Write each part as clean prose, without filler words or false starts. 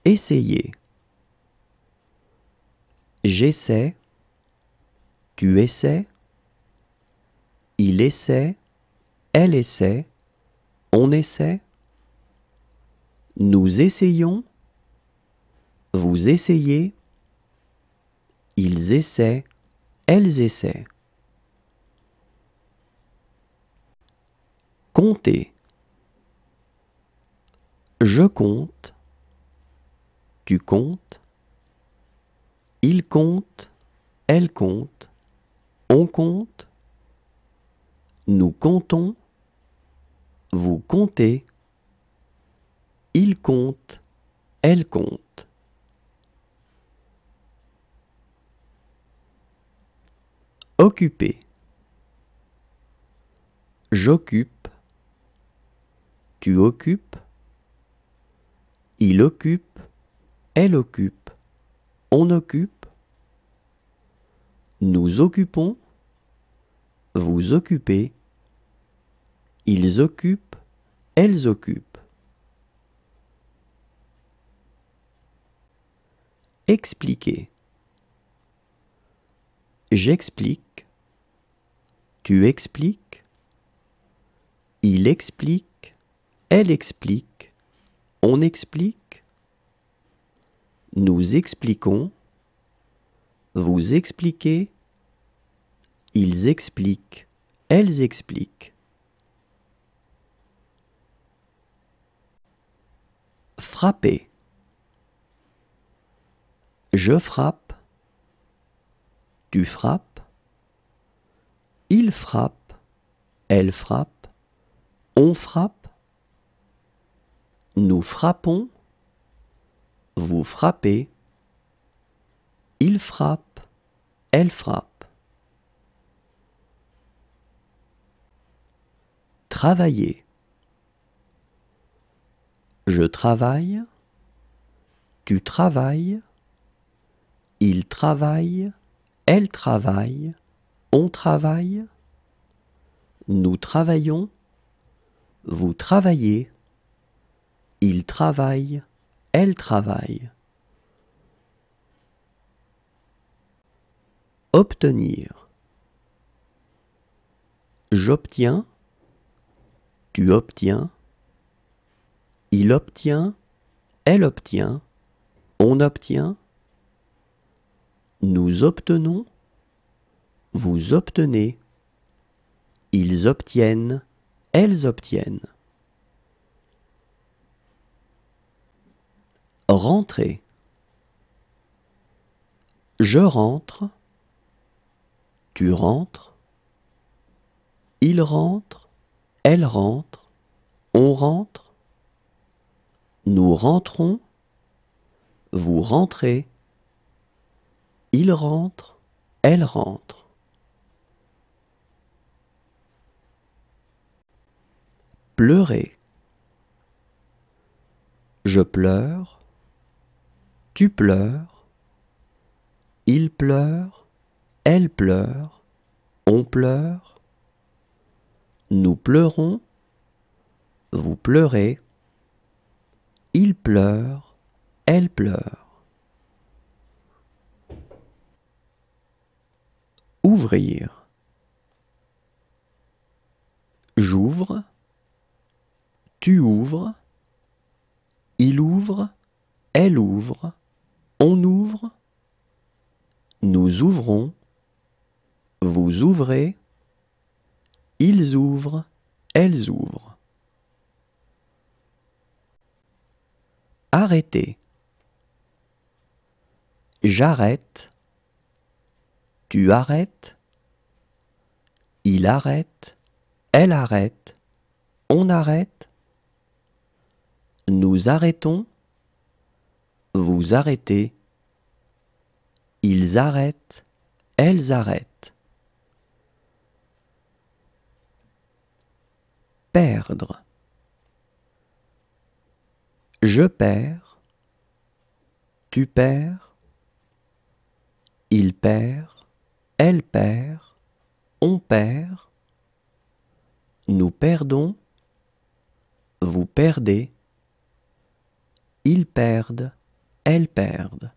Essayer. J'essaie. Tu essaies. Il essaie. Elle essaie. On essaie. Nous essayons. Vous essayez. Ils essaient. Elles essaient. Compter. Je compte. Tu comptes. Il compte. Elle compte. On compte. Nous comptons. Vous comptez. Il compte. Elle compte. Occuper. J'occupe. Tu occupes. Il occupe. Elle occupe. On occupe. Nous occupons. Vous occupez. Ils occupent. Elles occupent. Expliquer. J'explique. Tu expliques. Il explique. Elle explique. On explique. Nous expliquons. Vous expliquez. Ils expliquent. Elles expliquent. Frapper. Je frappe. Tu frappes. Il frappe. Elle frappe. On frappe. Nous frappons. Vous frappez. Il frappe. Elle frappe. Travailler. Je travaille. Tu travailles. Il travaille. Elle travaille. On travaille. Nous travaillons. Vous travaillez. Il travaille. Elle travaille. Obtenir. J'obtiens. Tu obtiens. Il obtient. Elle obtient. On obtient. Nous obtenons. Vous obtenez. Ils obtiennent. Elles obtiennent. Rentrer. Je rentre. Tu rentres. Il rentre. Elle rentre. On rentre. Nous rentrons. Vous rentrez. Il rentre. Elle rentre. Pleurer. Je pleure. Tu pleures. Il pleure. Elle pleure. On pleure. Nous pleurons. Vous pleurez. Il pleure. Elle pleure. Ouvrir. J'ouvre. Tu ouvres. Il ouvre. Elle ouvre. On ouvre. Nous ouvrons. Vous ouvrez. Ils ouvrent. Elles ouvrent. Arrêter. J'arrête. Tu arrêtes. Il arrête. Elle arrête. On arrête. Nous arrêtons. Vous arrêtez. Ils arrêtent. Elles arrêtent. perdre. Je perds, tu perds, il perd, elle perd, on perd, nous perdons, vous perdez, ils perdent, elles perdent.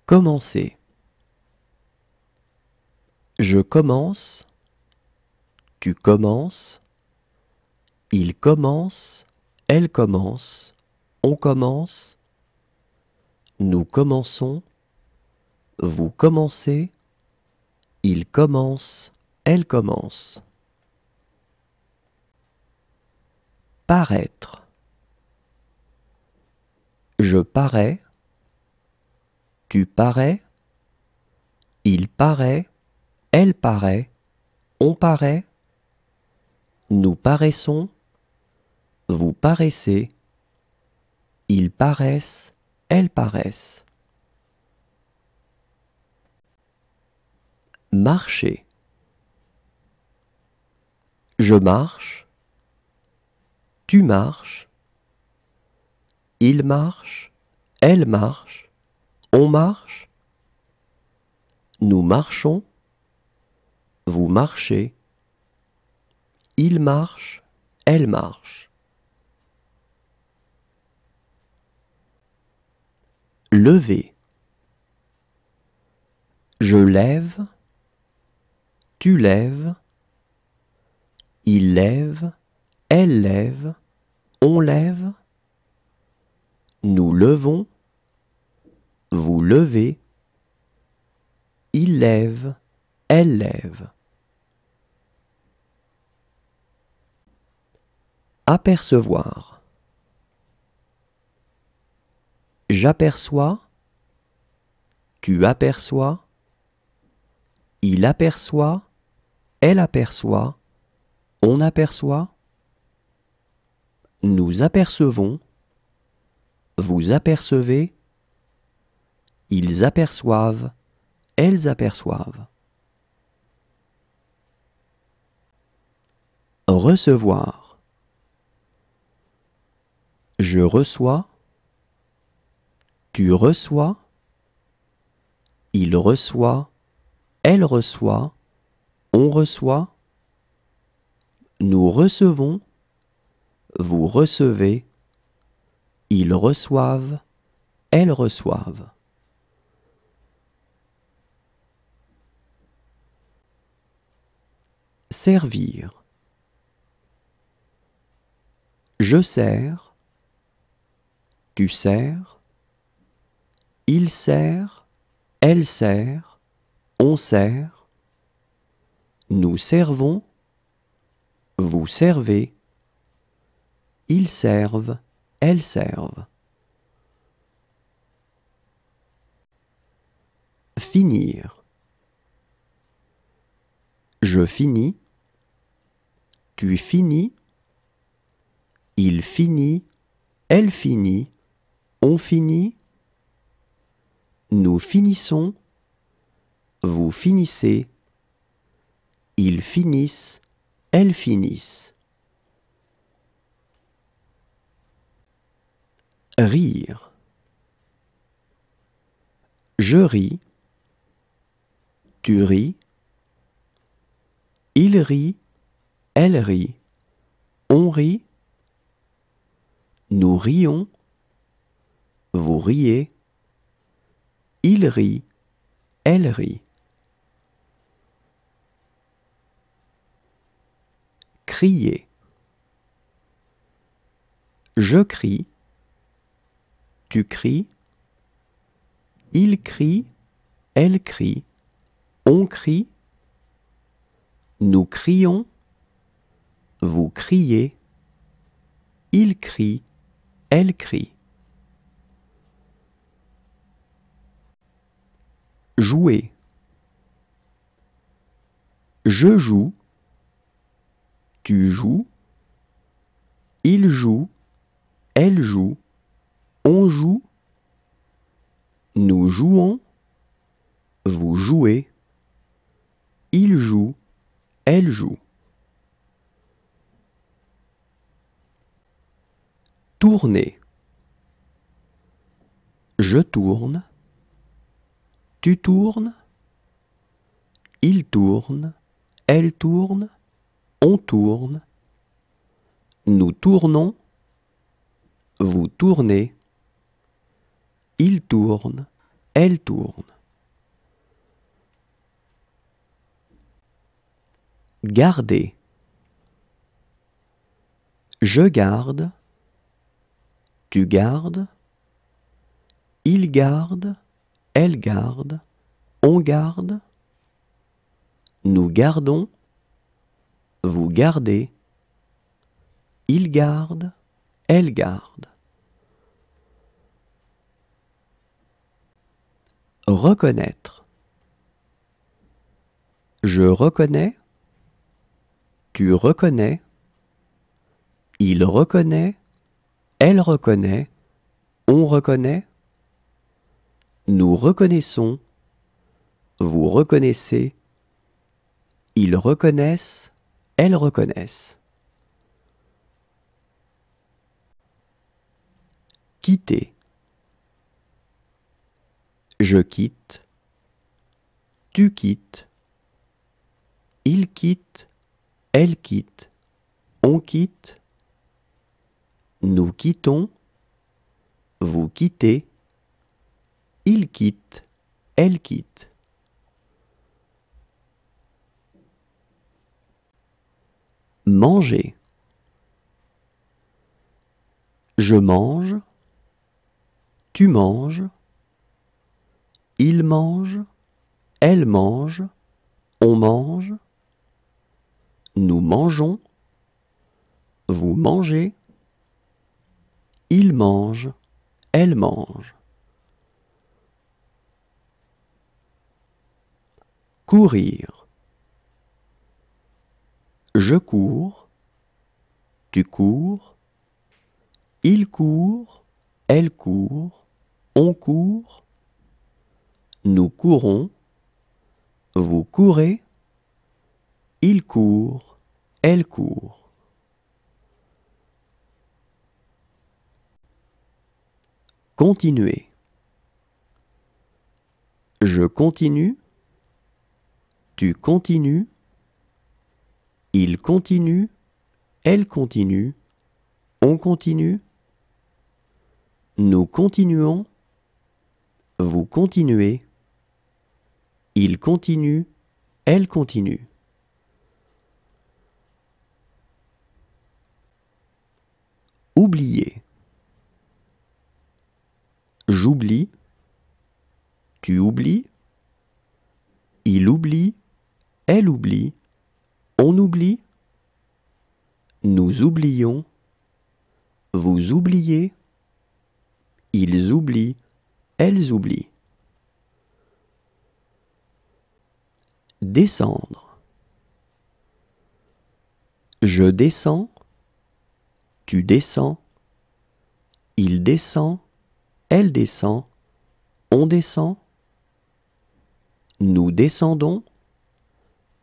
Commencer. Je commence, tu commences, il commence, elle commence, on commence, nous commençons, vous commencez, il commence, elle commence. Paraître. Je parais, tu parais, il paraît, elle paraît, on paraît, nous paraissons, vous paraissez, ils paraissent, elles paraissent. Marcher. Je marche, tu marches, il marche, elle marche, on marche, nous marchons, vous marchez, il marche, elle marche. Lever. Je lève, tu lèves, il lève, elle lève, on lève, nous levons, vous levez, il lève, elle lève. Apercevoir. J'aperçois, tu aperçois, il aperçoit, elle aperçoit, on aperçoit, nous apercevons, vous apercevez, ils aperçoivent, elles aperçoivent. Recevoir. Je reçois, tu reçois, il reçoit, elle reçoit, on reçoit, nous recevons, vous recevez, ils reçoivent, elles reçoivent. Servir. Je sers, tu sers, il sert, elle sert, on sert, nous servons, vous servez, ils servent, elles servent. Finir. Je finis, tu finis, il finit, elle finit, on finit, nous finissons, vous finissez, ils finissent, elles finissent. Rire. Je ris, tu ris, il rit, elle rit, on rit, nous rions, vous riez, il rit, elle rit. Crier. Je crie, tu cries, il crie, elle crie, on crie, nous crions, vous criez, il crie, elle crie. Jouer. Je joue, tu joues, il joue, elle joue, on joue, nous jouons, vous jouez, Il joue, elle joue. Tourner. Je tourne. Tu tournes. Il tourne. Elle tourne. On tourne. Nous tournons. Vous tournez. Il tourne. Elle tourne. Garder. Je garde. Tu gardes. Il garde. Elle garde. On garde. Nous gardons. Vous gardez. Il garde. Elle garde. Reconnaître. Je reconnais. Tu reconnais. Il reconnaît. Elle reconnaît. On reconnaît. Nous reconnaissons. Vous reconnaissez. Ils reconnaissent. Elles reconnaissent. Quitter. Je quitte. Tu quittes. Il quitte. Elle quitte. On quitte. Nous quittons. Vous quittez. Il quitte. Elle quitte. Manger. Je mange. Tu manges. Il mange. Elle mange. On mange. Nous mangeons. Vous mangez. Il mange. Elle mange. Courir. Je cours. Tu cours. Il court. Elle court. On court. Nous courons. Vous courez. Il court. Elle court. Continuer. Je continue. Tu continues. Il continue. Elle continue. On continue. Nous continuons. Vous continuez. Il continue. Elle continue. Oublier. J'oublie. Tu oublies. Il oublie. Elle oublie. On oublie. Nous oublions. Vous oubliez. Ils oublient. Elles oublient. Descendre. Je descends. Tu descends. Il descend. Elle descend. On descend. Nous descendons.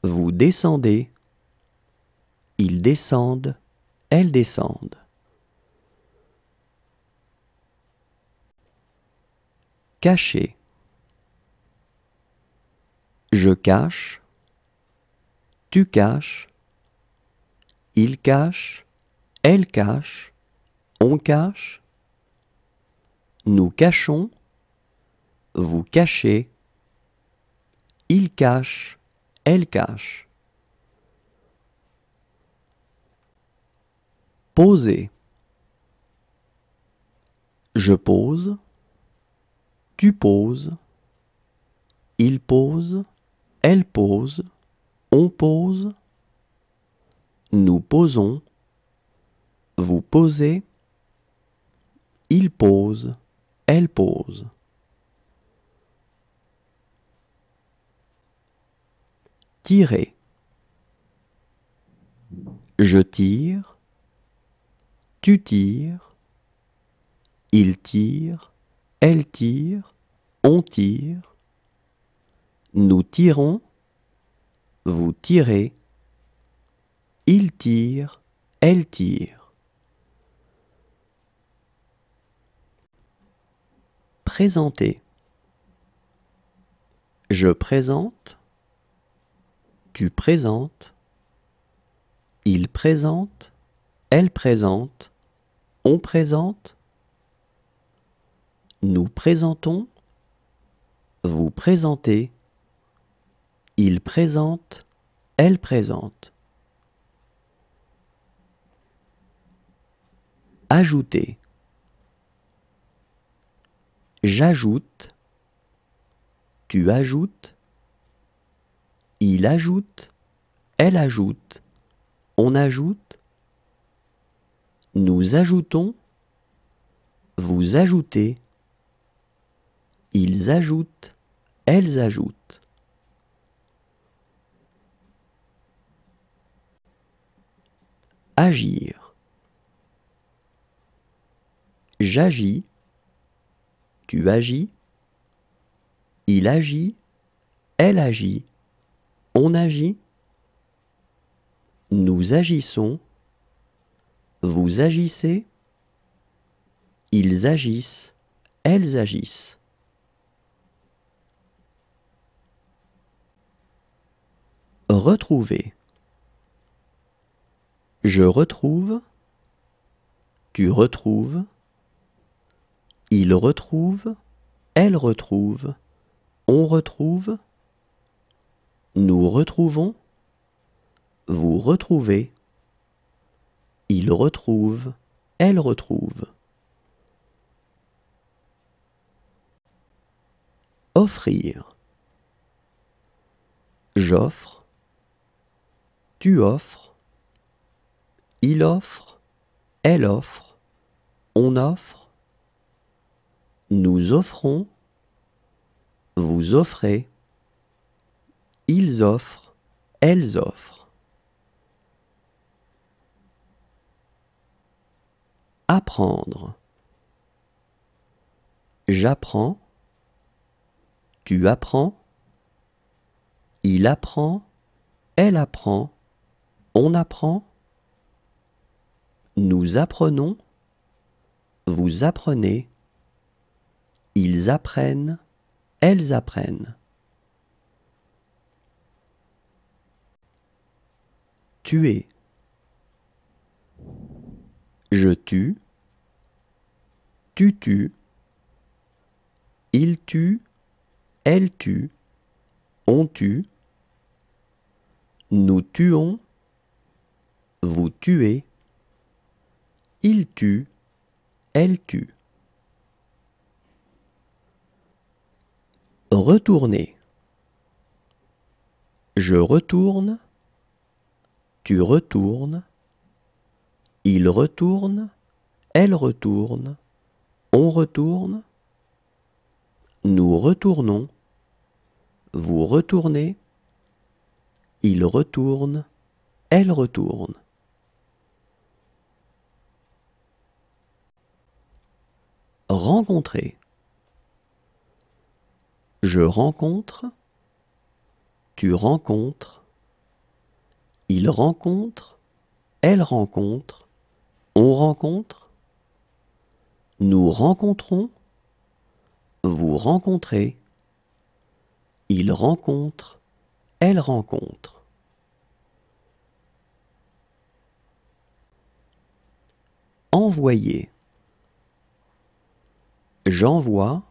Vous descendez. Ils descendent. Elles descendent. Cacher. Je cache. Tu caches. Il cache. Elle cache. On cache. Nous cachons. Vous cachez. Il cache. Elle cache. Poser. Je pose. Tu poses. Il pose. Elle pose. On pose. Nous posons. Vous posez. Il pose. Elle pose. Tirer. Je tire. Tu tires. Il tire. Elle tire. On tire. Nous tirons. Vous tirez. Il tire. Elle tire. Présenter. Je présente. Tu présentes. Il présente. Elle présente. On présente. Nous présentons. Vous présentez. Il présente. Elle présente. Ajouter. J'ajoute. Tu ajoutes. Il ajoute. Elle ajoute. On ajoute. Nous ajoutons. Vous ajoutez. Ils ajoutent. Elles ajoutent. Agir. J'agis. Tu agis. Il agit. Elle agit. On agit. Nous agissons. Vous agissez. Ils agissent. Elles agissent. Retrouver. Je retrouve. Tu retrouves. Il retrouve. Elle retrouve. On retrouve. Nous retrouvons. Vous retrouvez. Il retrouve. Elle retrouve. Offrir. J'offre. Tu offres. Il offre. Elle offre. On offre. Nous offrons. Vous offrez. Ils offrent. Elles offrent. Apprendre. J'apprends. Tu apprends. Il apprend. Elle apprend. On apprend. Nous apprenons. Vous apprenez. Ils apprennent. Elles apprennent. Tuer. Je tue. Tu tues. Il tue. Elle tue. On tue. Nous tuons. Vous tuez. Il tue. Elle tue. Retourner. Je retourne. Tu retournes. Il retourne. Elle retourne. On retourne. Nous retournons. Vous retournez. Il retourne. Elle retourne. Rencontrer. Je rencontre. Tu rencontres. Il rencontre. Elle rencontre. On rencontre. Nous rencontrons. Vous rencontrez. Il rencontre. Elle rencontre. Envoyer. J'envoie.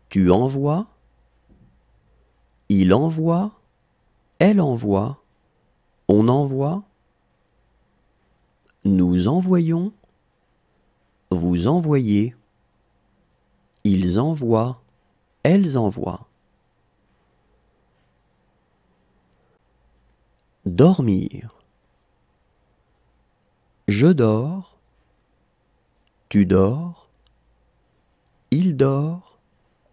Tu envoies. Il envoie. Elle envoie. On envoie. Nous envoyons. Vous envoyez. Ils envoient. Elles envoient. Dormir. Je dors. Tu dors. Il dort.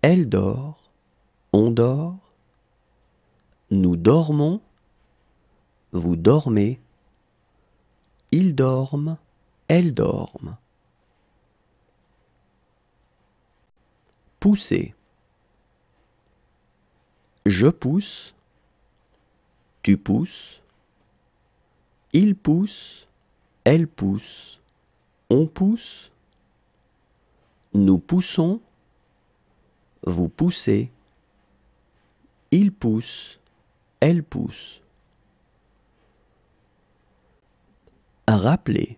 Elle dort. On dort. Nous dormons. Vous dormez. Ils dorment. Elles dorment. Pousser. Je pousse. Tu pousses. Il pousse. Elle pousse. On pousse. Nous poussons. Vous poussez. Il pousse. Elle pousse. Rappeler.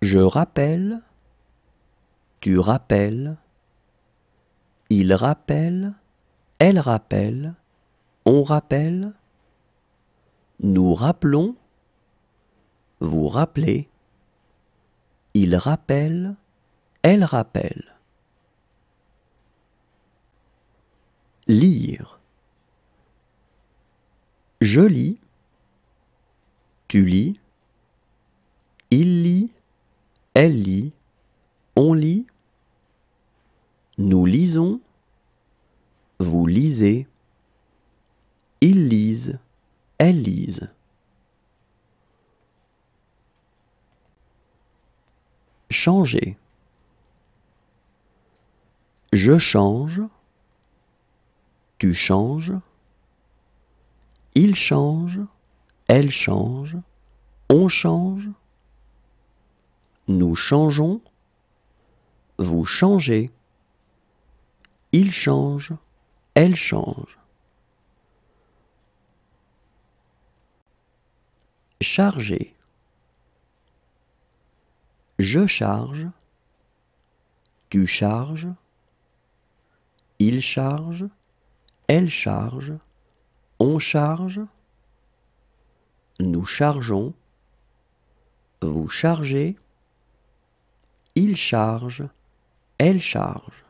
Je rappelle. Tu rappelles. Il rappelle. Elle rappelle. On rappelle. Nous rappelons. Vous rappelez. Il rappelle. Elle rappelle. Lire. Je lis. Tu lis. Il lit. Elle lit. On lit. Nous lisons. Vous lisez. Ils lisent. Elles lisent. Changer. Je change. Tu changes. Il change. Elle change. On change. Nous changeons. Vous changez. Il change. Elle change. Charger. Je charge. Tu charges. Il charge. Elle charge. On charge. Nous chargeons. Vous chargez. Il charge. Elle charge.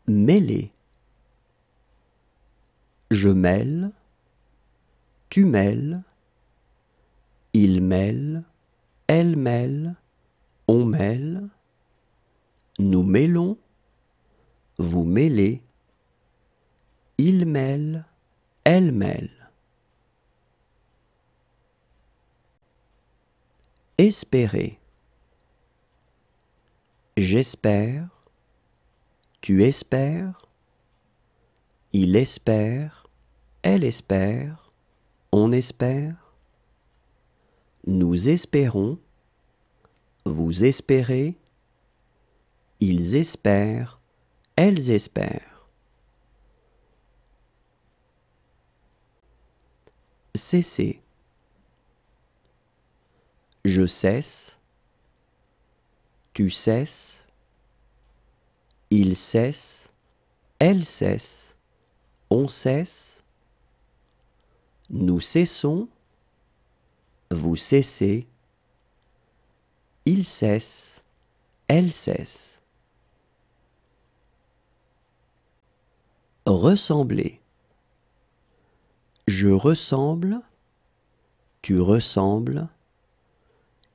Mêler. Je mêle. Tu mêles. Il mêle. Elle mêle. On mêle. Nous mêlons. Vous mêlez. Il mêle. Elle mêle. Espérer. J'espère. Tu espères. Il espère. Elle espère. On espère. Nous espérons. Vous espérez. Ils espèrent. Elles espèrent. Cesser. Je cesse. Tu cesses. Il cesse. Elle cesse. On cesse. Nous cessons. Vous cessez. Il cesse. Elle cesse. Ressembler. Je ressemble. Tu ressembles.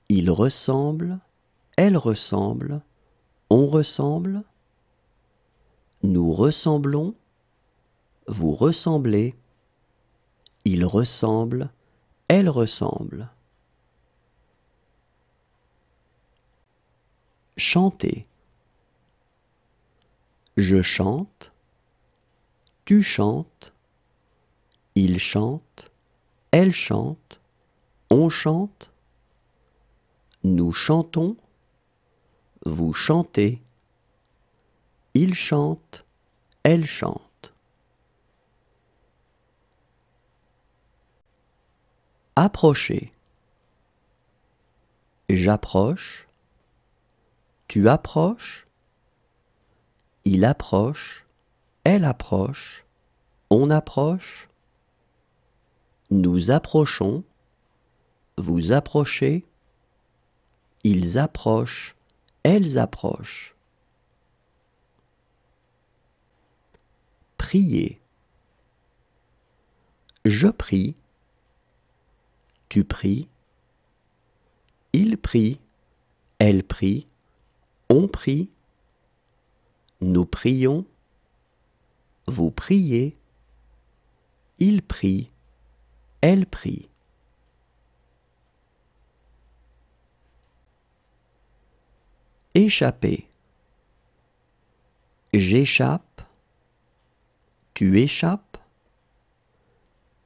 Il ressemble. Elle ressemble. On ressemble. Nous ressemblons. Vous ressemblez. Il ressemble. Elle ressemble. Chanter. Je chante. Tu chantes. Il chante. Elle chante. On chante. Nous chantons. Vous chantez. Il chante. Elle chante. Approcher. J'approche. Tu approches. Il approche. Elle approche. On approche. Nous approchons. Vous approchez. Ils approchent. Elles approchent. Prier. Je prie. Tu pries. Il prie. Elle prie. On prie. Nous prions. Vous priez. Il prie. Elle prie. Échapper. J'échappe, tu échappes,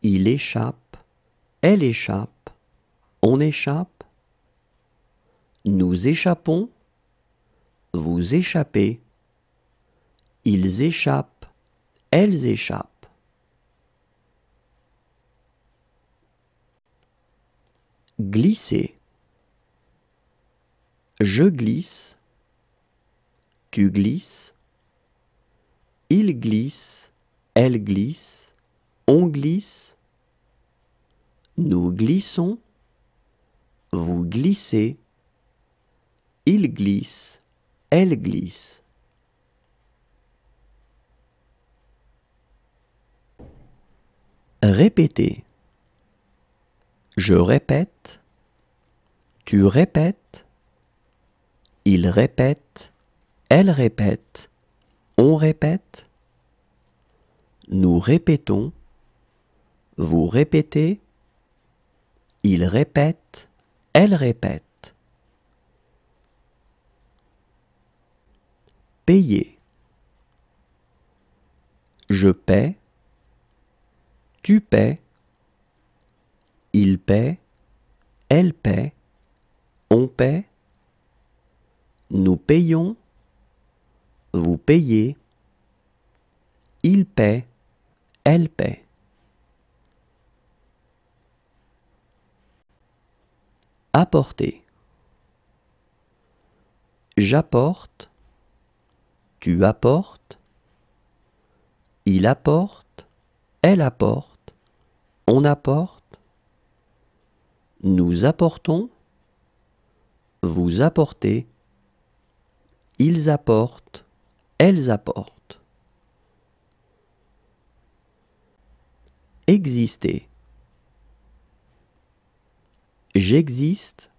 il échappe, elle échappe, on échappe, nous échappons, vous échappez, ils échappent, elles échappent. Glisser. Je glisse, tu glisses, il glisse, elle glisse, on glisse, nous glissons, vous glissez, il glisse, elle glisse. Répéter. Je répète, tu répètes, il répète, elle répète, on répète, nous répétons, vous répétez, il répète, elle répète. Payer. Je paie, tu paies, il paie, elle paie, on paie, nous payons, vous payez, il paie, elle paie. Apporter. J'apporte, tu apportes, il apporte, elle apporte, on apporte, nous apportons, vous apportez, ils apportent, elles apportent. Exister. J'existe,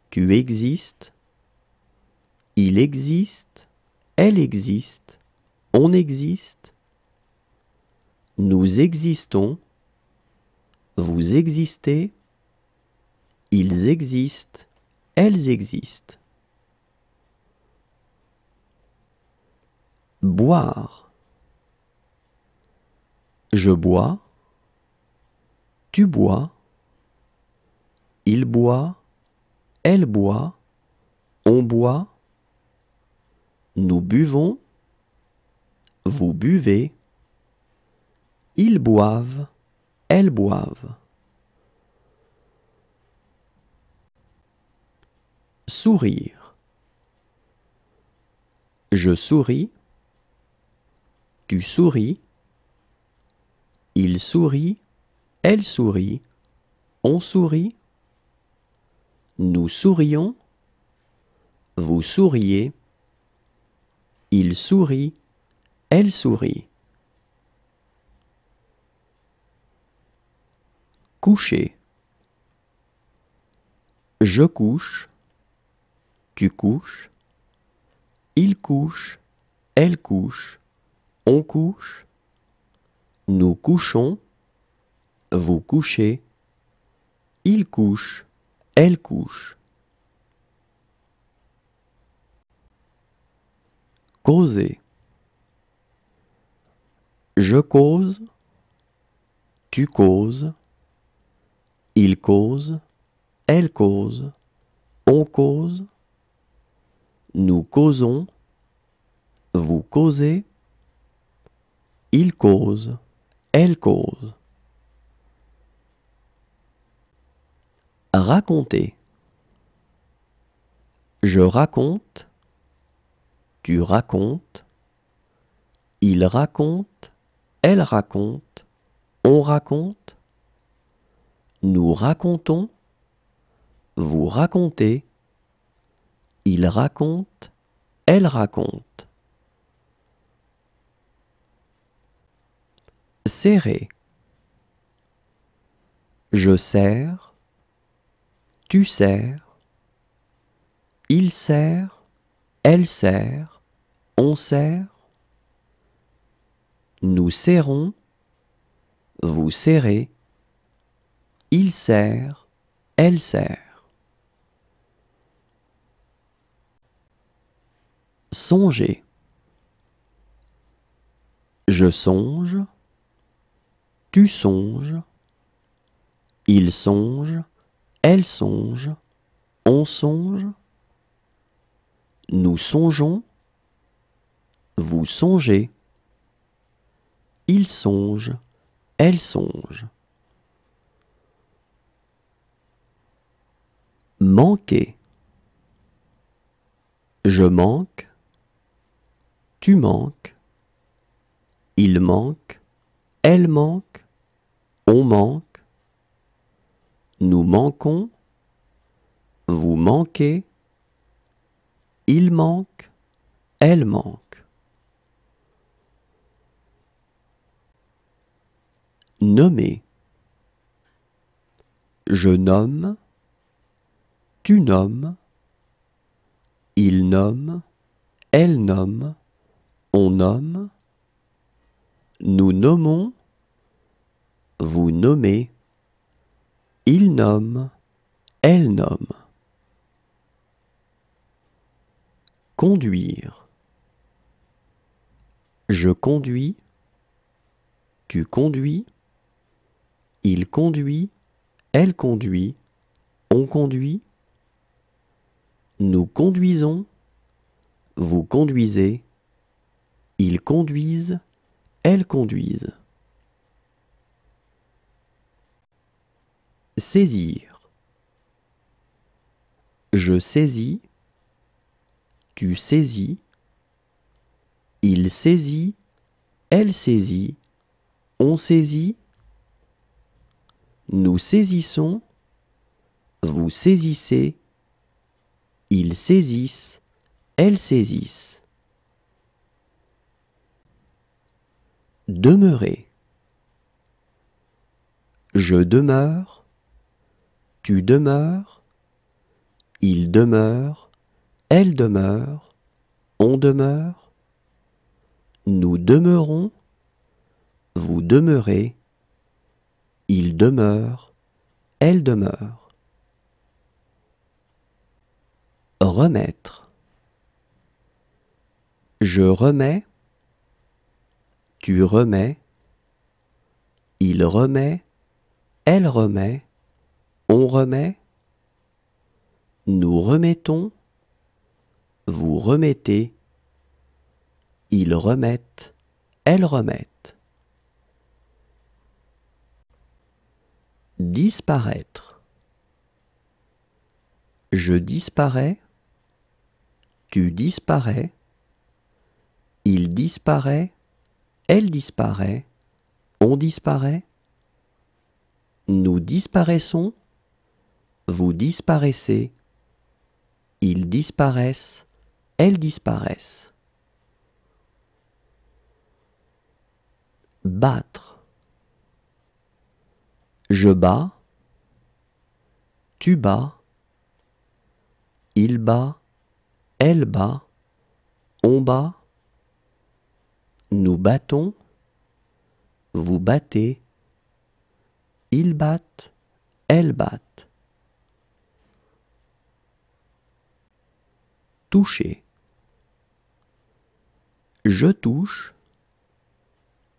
tu existes, il existe, elle existe, on existe, nous existons, vous existez, ils existent, elles existent. Boire. Je bois, tu bois, il boit, elle boit, on boit, nous buvons, vous buvez, ils boivent, elles boivent. Sourire. Je souris, tu souris, il sourit, elle sourit, on sourit, nous sourions, vous souriez, il sourit, elle sourit. Coucher. Je couche, tu couches, il couche, elle couche, on couche, nous couchons, vous couchez, il couche, elle couche. Causer. Je cause, tu causes, il cause, elle cause, on cause, nous causons, vous causez, il cause, elle cause. Raconter. Je raconte, tu racontes, il raconte, elle raconte, on raconte, nous racontons, vous racontez, il raconte, elle raconte. Serrer. Je serre, tu serres, il serre, elle serre, on serre, nous serrons, vous serrez, il serre, elle serre. Songer. Je songe, tu songes, il songe, elle songe, on songe, nous songeons, vous songez, il songe, elle songe. Manquer. Je manque, tu manques, il manque, elle manque, on manque, nous manquons, vous manquez, il manque, elle manque. Nommer. Je nomme, tu nommes, il nomme, elle nomme, on nomme, nous nommons, vous nommez, il nomme, elle nomme. Conduire. Je conduis, tu conduis, il conduit, elle conduit, on conduit, nous conduisons, vous conduisez, ils conduisent, elles conduisent. Saisir. Je saisis, tu saisis, il saisit, elle saisit, on saisit, nous saisissons, vous saisissez, ils saisissent, elles saisissent. Demeurer. Je demeure, tu demeures, il demeure, elle demeure, on demeure, nous demeurons, vous demeurez, il demeure, elle demeure. Remettre. Je remets, tu remets, il remet, elle remet, on remet, nous remettons, vous remettez, ils remettent, elles remettent. Disparaître. Je disparais, tu disparais, il disparaît, elle disparaît, on disparaît, nous disparaissons, vous disparaissez, ils disparaissent, elles disparaissent. Battre. Je bats, tu bats, il bat, elle bat, on bat, nous battons, vous battez, ils battent, elles battent. Toucher. Je touche,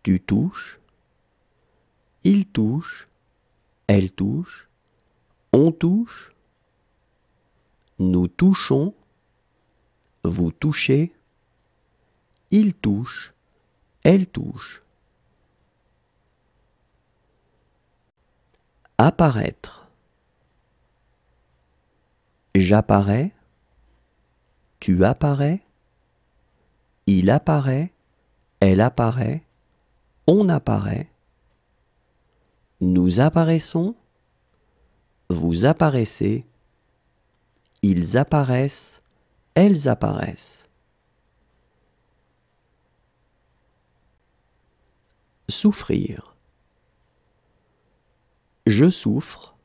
tu touches, il touche, elle touche, on touche, nous touchons, vous touchez, il touche, elle touche. Apparaître. J'apparais, tu apparais, il apparaît, elle apparaît, on apparaît, nous apparaissons, vous apparaissez, ils apparaissent, elles apparaissent. Souffrir. Je souffre,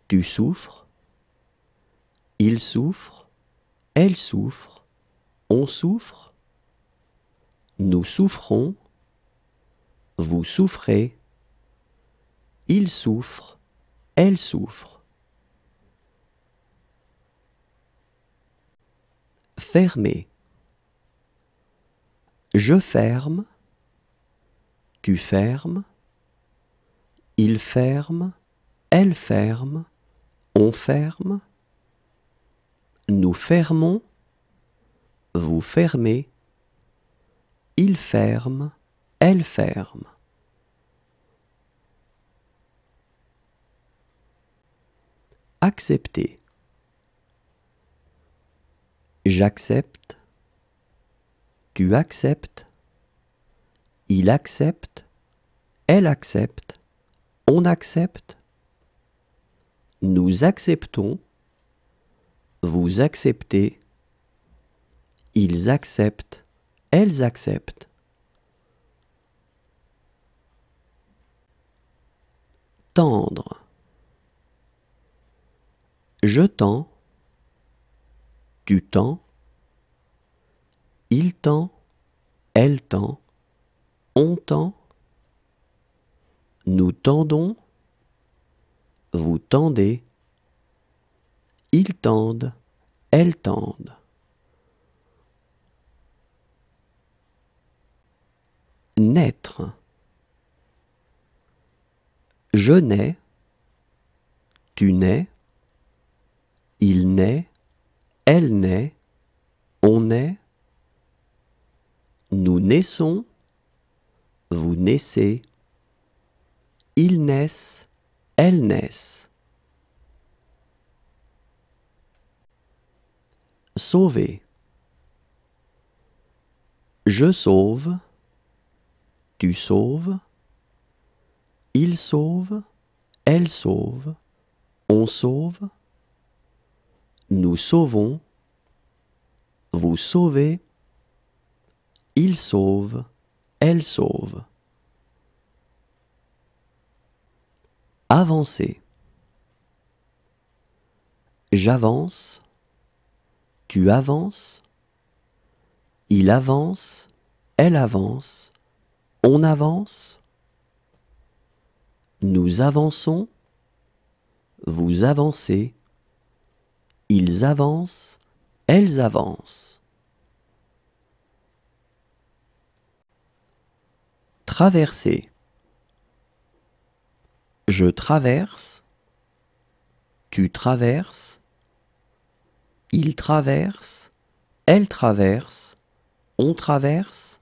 tu souffres, il souffre, elle souffre, on souffre, nous souffrons, vous souffrez, il souffre, elle souffre. Fermer. Je ferme, Tu fermes. Il ferme. Elle ferme. On ferme. Nous fermons. Vous fermez. Il ferme. Elle ferme. Accepter. J'accepte. Tu acceptes. Il accepte. Elle accepte. On accepte. Nous acceptons. Vous acceptez. Ils acceptent. Elles acceptent. Tendre. Je tends. Tu tends. Il tend. Elle tend. On tend. Nous tendons. Vous tendez. Ils tendent. Elles tendent. Naître. Je nais. Tu nais. Il naît. Elle naît. On naît. Nous naissons. Vous naissez. Ils naissent. Elles naissent. Sauver. Je sauve. Tu sauves. Il sauve. Elle sauve. On sauve. Nous sauvons. Vous sauvez. Il sauve. Elle sauve. Avancer. J'avance. Tu avances. Il avance. Elle avance. On avance. Nous avançons. Vous avancez. Ils avancent. Elles avancent. Traverser. Je traverse. Tu traverses. Il traverse. Elle traverse. On traverse.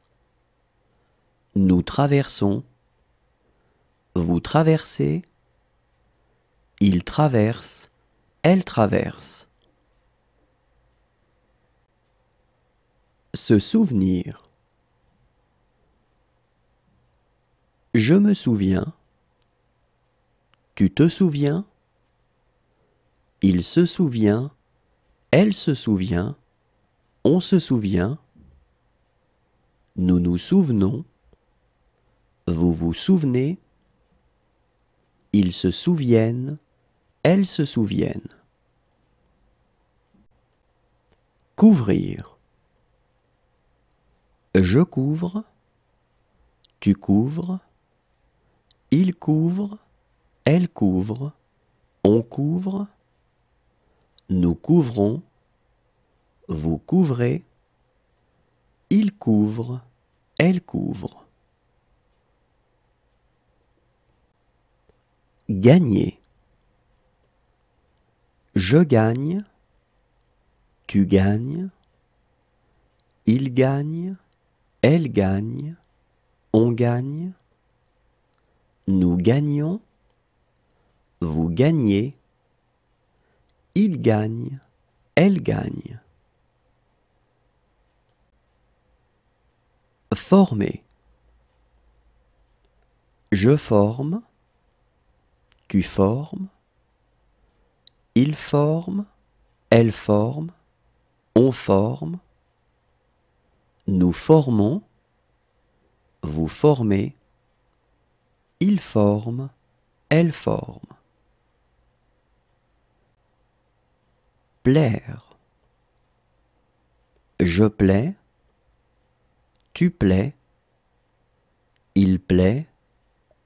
Nous traversons. Vous traversez. Il traverse. Elle traverse. Se souvenir. Je me souviens. Tu te souviens. Il se souvient. Elle se souvient. On se souvient. Nous nous souvenons. Vous vous souvenez. Ils se souviennent. Elles se souviennent. Couvrir. Je couvre. Tu couvres. Il couvre. Elle couvre. On couvre. Nous couvrons. Vous couvrez. Il couvre. Elle couvre. Gagner. Je gagne. Tu gagnes. Il gagne. Elle gagne. On gagne. Nous gagnons. Vous gagnez. Il gagne. Elle gagne. Former. Je forme. Tu formes. Il forme. Elle forme. On forme. Nous formons. Vous formez. Il forme. Elle forme. Plaire. Je plais. Tu plais. Il plaît.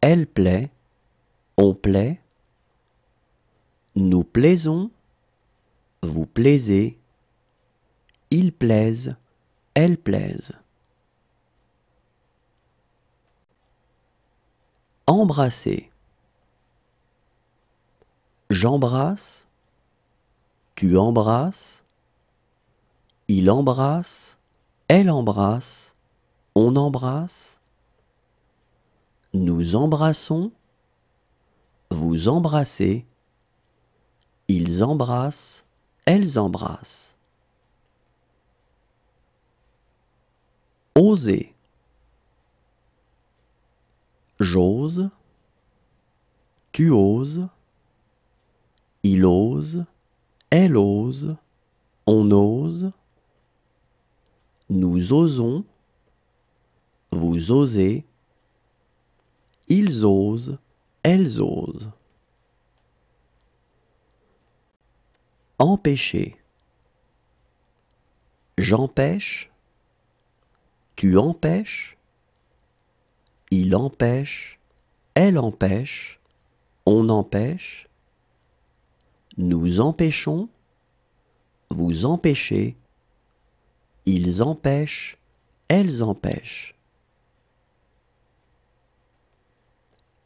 Elle plaît. On plaît. Nous plaisons. Vous plaisez. Ils plaisent. Elles plaisent. Embrasser. J'embrasse, tu embrasses, il embrasse, elle embrasse, on embrasse. Nous embrassons, vous embrassez, ils embrassent, elles embrassent. Oser. J'ose, tu oses, il ose, elle ose, on ose. Nous osons, vous osez, ils osent, elles osent. Empêcher. J'empêche, tu empêches, il empêche, elle empêche, on empêche. Nous empêchons, vous empêchez, ils empêchent, elles empêchent.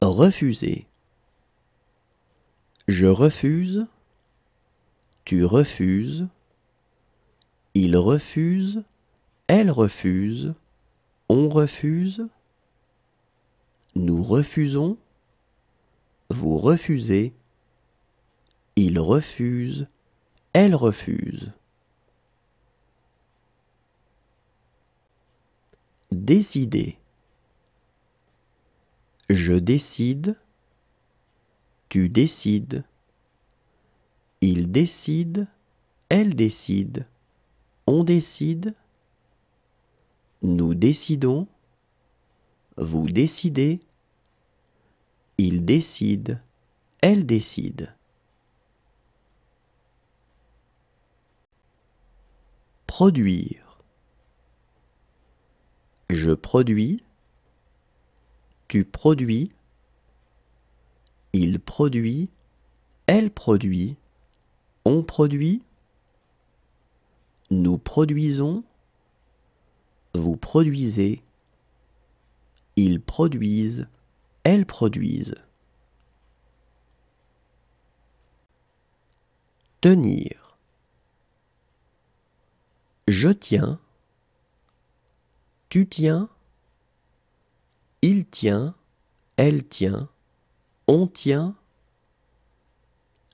Refuser. Je refuse, tu refuses, il refuse, elle refuse, on refuse. Nous refusons, vous refusez, il refuse, elle refuse. Décider. Je décide, tu décides, il décide, elle décide, on décide. Nous décidons, vous décidez, il décide, elle décide. Produire. Je produis, tu produis, il produit, elle produit, on produit. Nous produisons, vous produisez, ils produisent, elles produisent. Tenir. Je tiens, tu tiens, il tient, elle tient, on tient.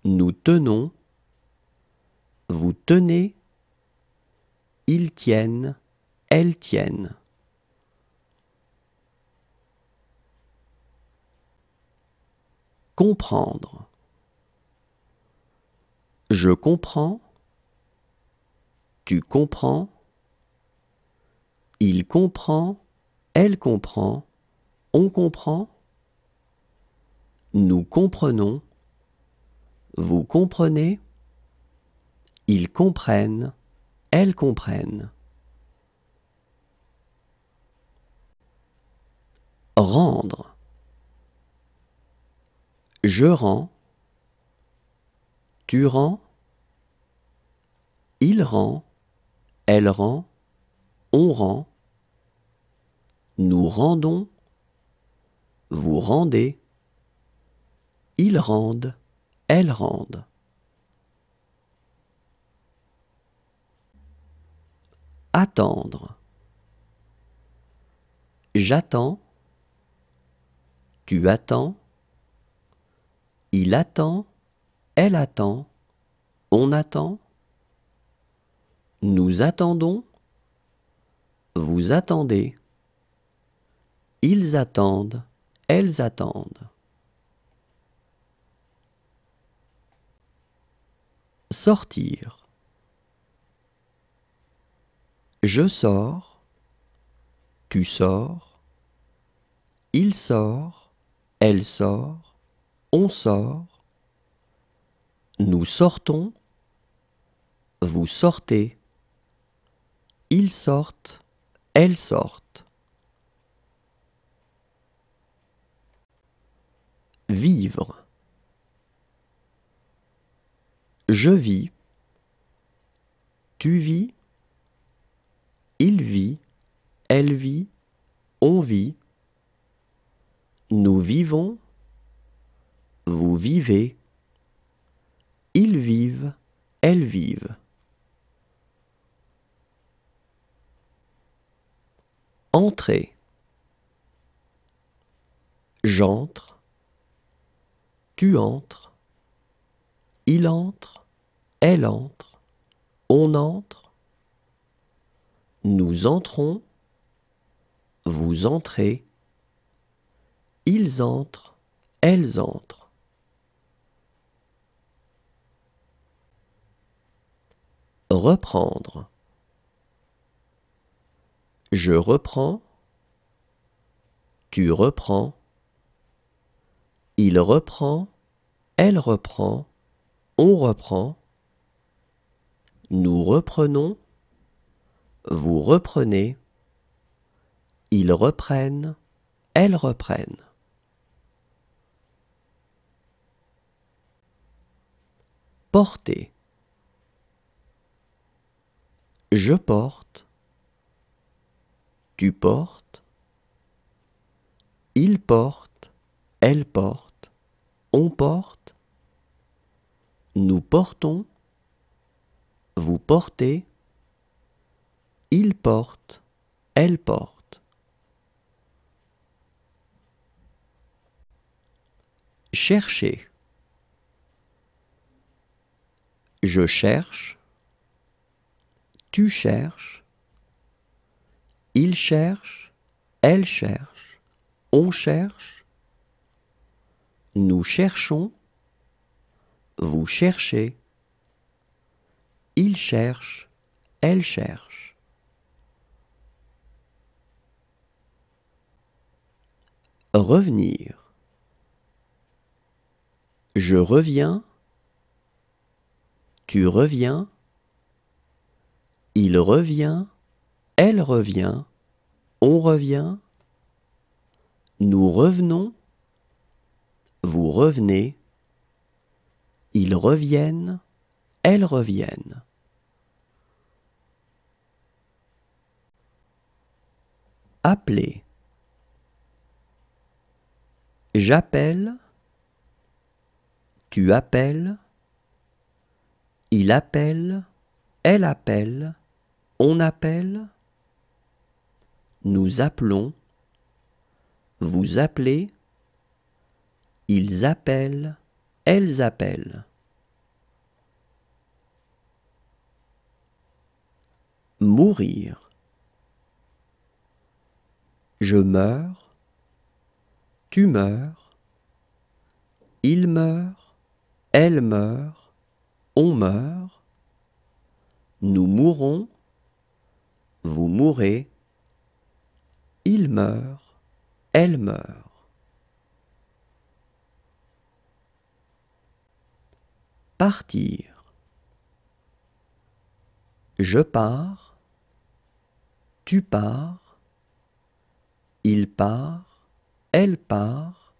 Nous tenons, vous tenez, ils tiennent, elles tiennent. Comprendre. Je comprends, tu comprends, il comprend, elle comprend, on comprend. Nous comprenons, vous comprenez, ils comprennent, elles comprennent. Rendre. Je rends, tu rends, il rend, elle rend, on rend. Nous rendons, vous rendez, ils rendent, elles rendent. Attendre. J'attends, tu attends, il attend, elle attend, on attend. Nous attendons, vous attendez, ils attendent, elles attendent. Sortir. Je sors, tu sors, il sort, elle sort, on sort. Nous sortons, vous sortez, ils sortent, elles sortent. Vivre. Je vis, tu vis, il vit, elle vit, on vit. Nous vivons, vous vivez, ils vivent, elles vivent. Entrer. J'entre, tu entres, il entre, elle entre, on entre, nous entrons, vous entrez, ils entrent, elles entrent. Reprendre. Je reprends, tu reprends, il reprend, elle reprend, on reprend, nous reprenons, vous reprenez, ils reprennent, elles reprennent. Porter. Je porte, tu portes, il porte, elle porte, on porte, nous portons, vous portez, il porte, elle porte. Chercher. Je cherche, tu cherches, il cherche, elle cherche, on cherche, nous cherchons, vous cherchez, il cherche, elle cherche. Revenir. Je reviens, tu reviens, il revient, elle revient, on revient, nous revenons, vous revenez, ils reviennent, elles reviennent. Appeler. J'appelle, tu appelles, il appelle, elle appelle, on appelle, nous appelons, vous appelez, ils appellent, elles appellent. Mourir. Je meurs, tu meurs, il meurt, elle meurt, on meurt, nous mourons, vous mourrez, il meurt, elle meurt. Partir. Je pars, tu pars, il part, elle part,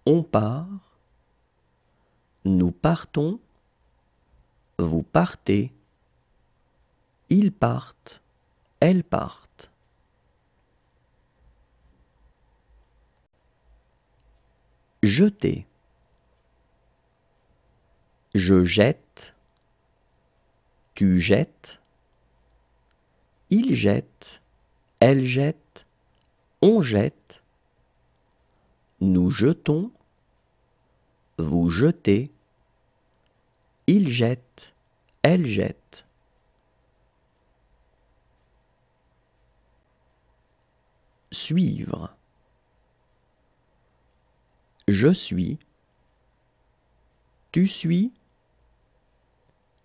on part, nous partons, vous partez, ils partent, elles partent. Jeter. Je jette, tu jettes, il jette, elle jette, on jette, nous jetons, vous jetez, il jette, elle jette. Suivre. Je suis, tu suis,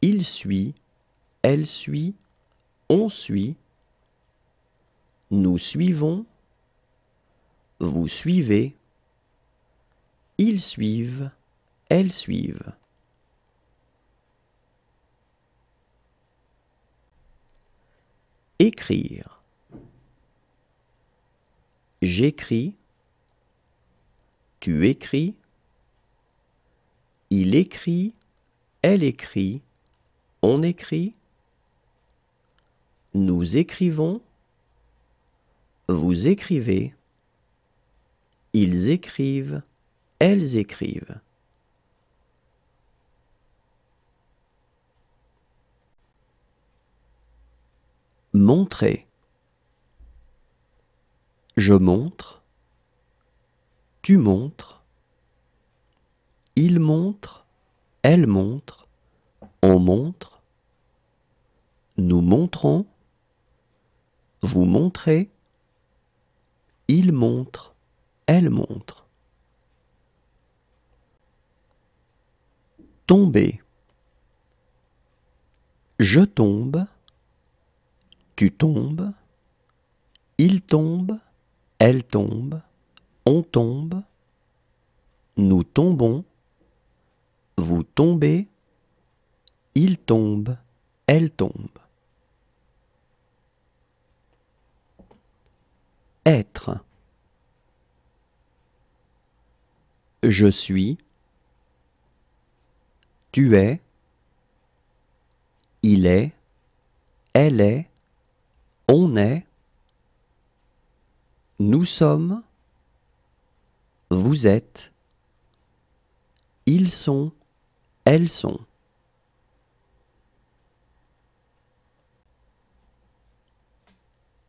il suit, elle suit, on suit, nous suivons, vous suivez, ils suivent, elles suivent. Écrire. J'écris, tu écris, il écrit, elle écrit, on écrit, nous écrivons, vous écrivez, Ils écrivent, elles écrivent. Montrer. Je montre. Tu montres. Il montre. Elle montre. On montre. Nous montrons. Vous montrez. Il montre. Elle montre. Tomber. Je tombe. Tu tombes. Il tombe. Elle tombe. On tombe. Nous tombons. Vous tombez. Il tombe. Elle tombe. Être. Je suis. Tu es. Il est. Elle est. On est. Nous sommes. Vous êtes. Ils sont. Elles sont.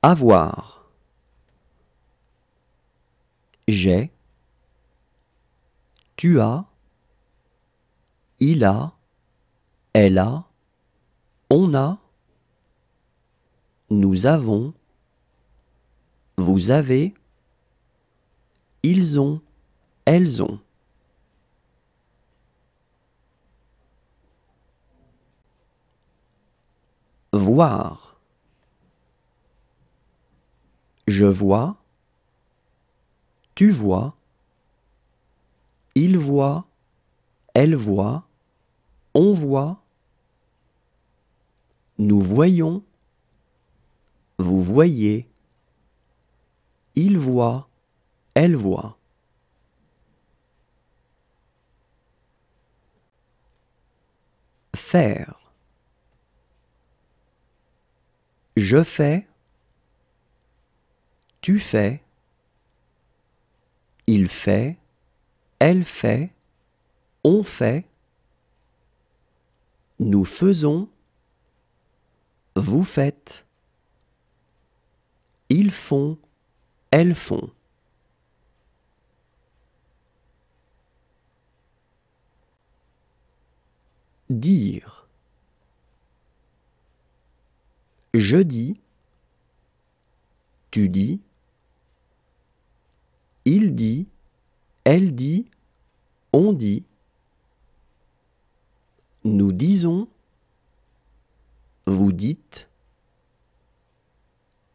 Avoir. J'ai. Tu as. Il a. Elle a. On a. Nous avons. Vous avez. Ils ont. Elles ont. Voir. Je vois. Tu vois. Il voit. Elle voit. On voit. Nous voyons. Vous voyez. Il voit. Elle voit. Faire. Je fais. Tu fais. Il fait. Elle fait. On fait. Nous faisons. Vous faites. Ils font. Elles font. Dire. Je dis. Tu dis. Il dit. Elle dit. On dit. Nous disons. Vous dites.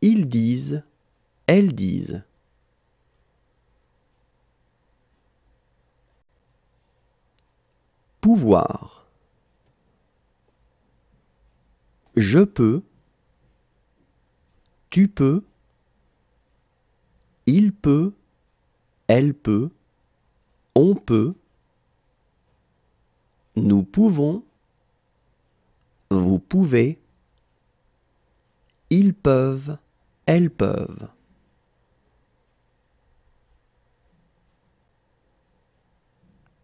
Ils disent. Elles disent. Pouvoir. Je peux. Tu peux. Il peut. Elle peut. On peut. Nous pouvons. Vous pouvez. Ils peuvent. Elles peuvent.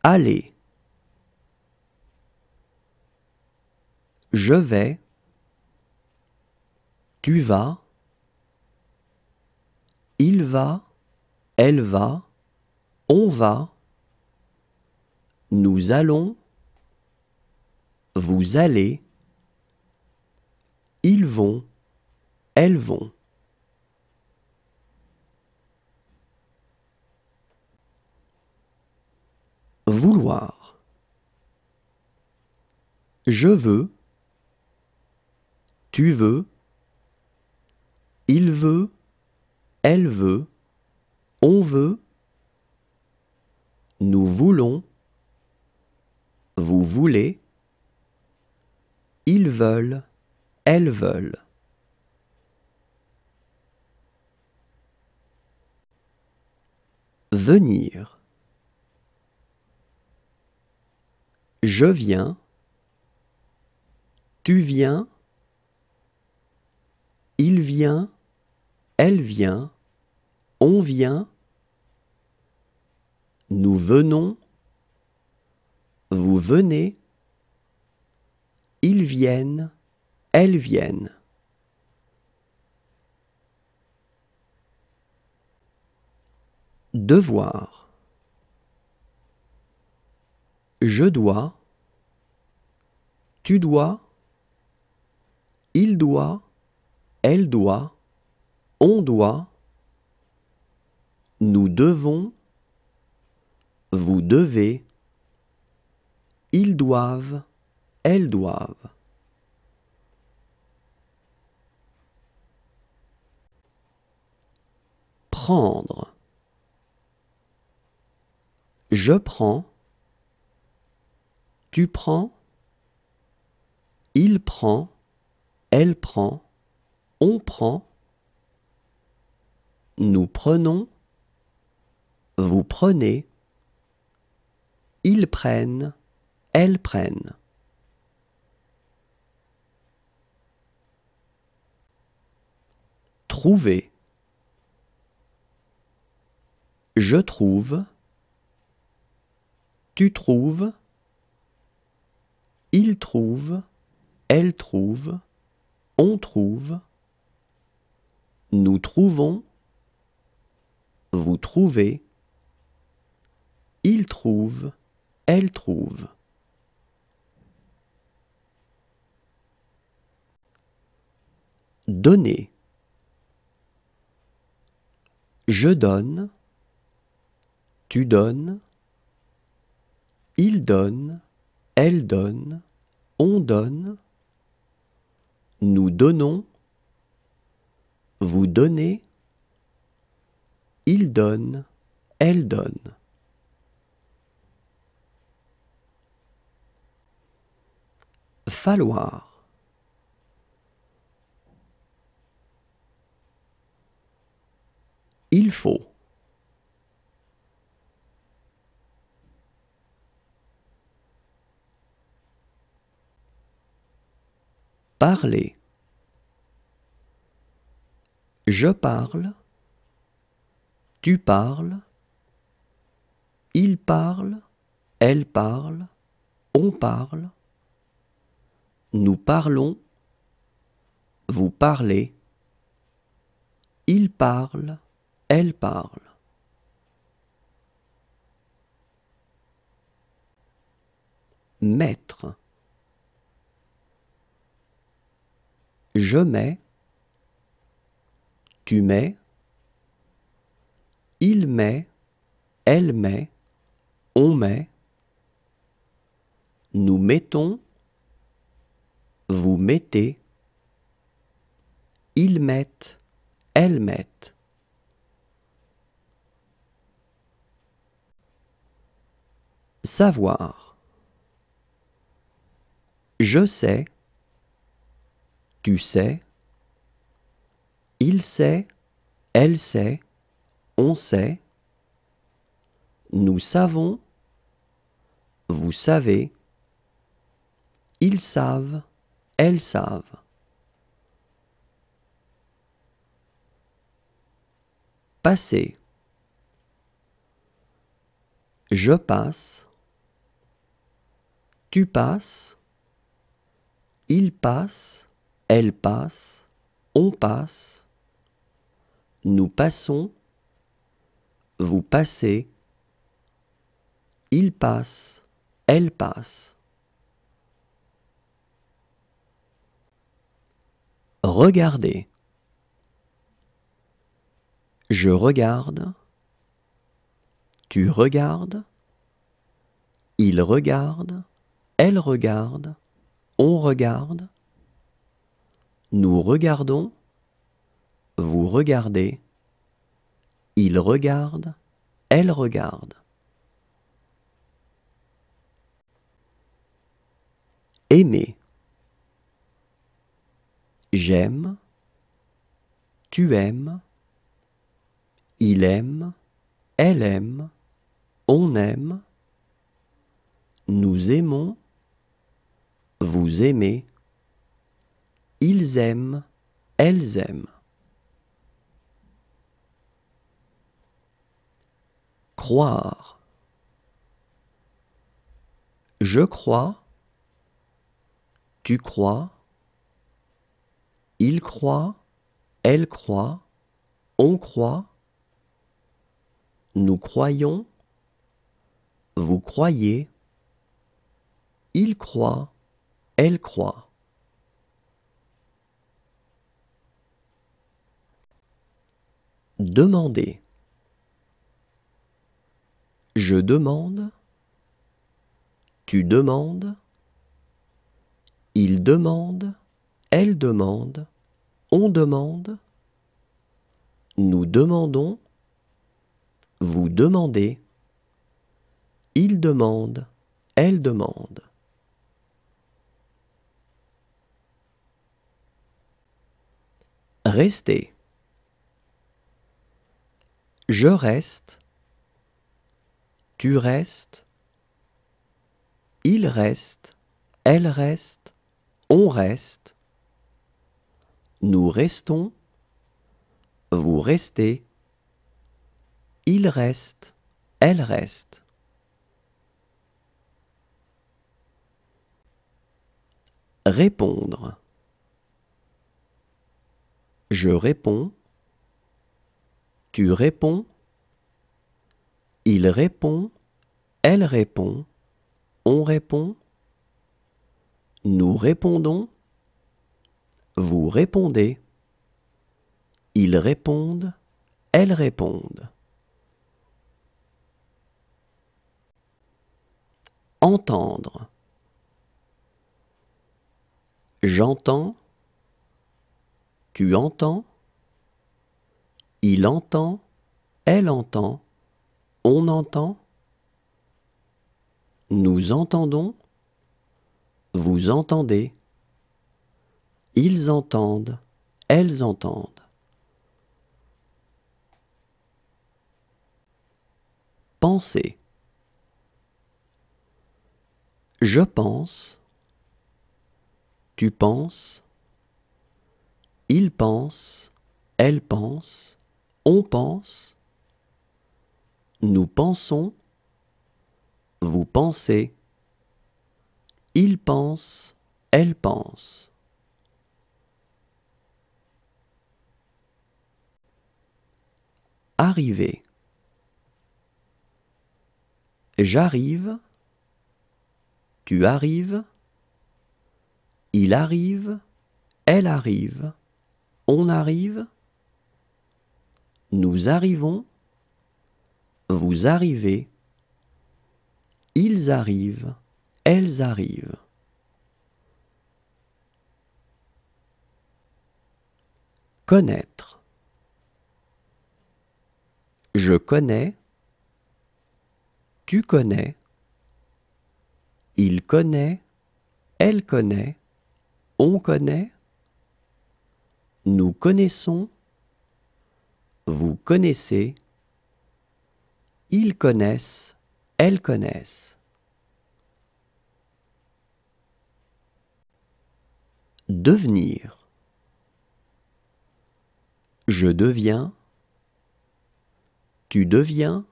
Aller. Je vais. Tu vas. Il va. Elle va. On va. Nous allons. Vous allez. Ils vont. Elles vont. Vouloir. Je veux. Tu veux. Il veut. Elle veut. On veut. Nous voulons. Vous voulez. Ils veulent. Elles veulent. Venir. Je viens. Tu viens. Il vient. Elle vient. On vient. Nous venons, vous venez, ils viennent, elles viennent. Devoir. Je dois, tu dois, il doit, elle doit, on doit, nous devons, vous devez, ils doivent, elles doivent. Prendre. Je prends, tu prends, il prend, elle prend, on prend, nous prenons, vous prenez, ils prennent, elles prennent. Trouver. Je trouve, tu trouves, il trouve, elle trouve, on trouve, nous trouvons, vous trouvez, il trouve, elle trouve. Donner. Je donne, tu donnes, il donne, elle donne, on donne, nous donnons, vous donnez, il donne, elle donne. Falloir. Il faut. Parler. Je parle, tu parles, il parle, elle parle, on parle, nous parlons, vous parlez, il parle, elle parle. Mettre. Je mets, tu mets, il met, elle met, on met, nous mettons, vous mettez, ils mettent, elles mettent. Savoir. Je sais, tu sais, il sait, elle sait, on sait, nous savons, vous savez, ils savent, elles savent. Passer. Je passe, tu passes, il passe, elle passe, on passe, nous passons, vous passez, il passe, elle passe. Regarder. Je regarde, tu regardes, il regarde, elle regarde, on regarde, nous regardons, vous regardez, il regarde, elle regarde. Aimer. J'aime, tu aimes, il aime, elle aime, on aime, nous aimons, vous aimez, ils aiment, elles aiment. Croire. Je crois, tu crois, il croit, elle croit, on croit, nous croyons, vous croyez, il croit, elle croit. Demander. Je demande, tu demandes, il demande, elle demande, on demande, nous demandons, vous demandez, il demande, elle demande. Rester. Je reste, tu restes, il reste, elle reste, on reste, nous restons, vous restez, il reste, elle reste. Répondre. Je réponds, tu réponds, il répond, elle répond, on répond, nous répondons, vous répondez, ils répondent, elles répondent. Entendre. J'entends, tu entends, il entend, elle entend, on entend, nous entendons, vous entendez, ils entendent, elles entendent. Penser. Je pense, tu penses, il pense, elle pense, on pense, nous pensons, vous pensez, il pense, elle pense. Arriver. J'arrive, tu arrives, il arrive, elle arrive, on arrive, nous arrivons, vous arrivez, ils arrivent, elles arrivent. Connaître. Je connais, tu connais, il connaît, elle connaît, on connaît, nous connaissons, vous connaissez, ils connaissent, elles connaissent. Devenir. Je deviens, tu deviens,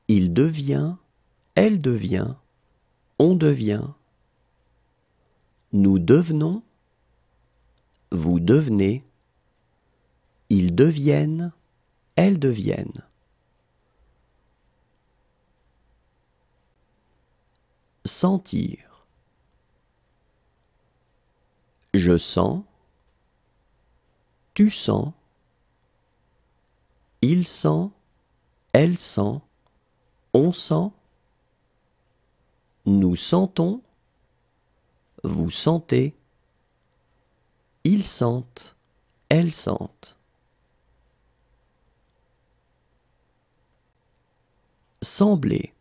il devient, elle devient, on devient, nous devenons, vous devenez, ils deviennent, elles deviennent. Sentir. Je sens, tu sens, il sent, elle sent, on sent, nous sentons, vous sentez, ils sentent, elles sentent. Sembler.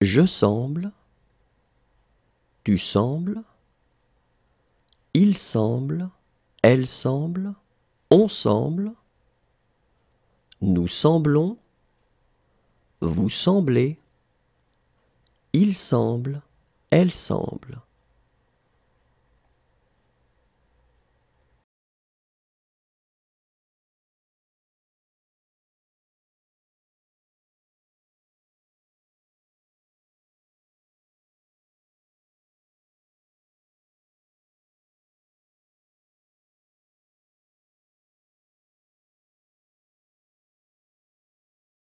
Je semble, tu sembles, il semble, elle semble, on semble, nous semblons, vous semblez, il semble, elle semble.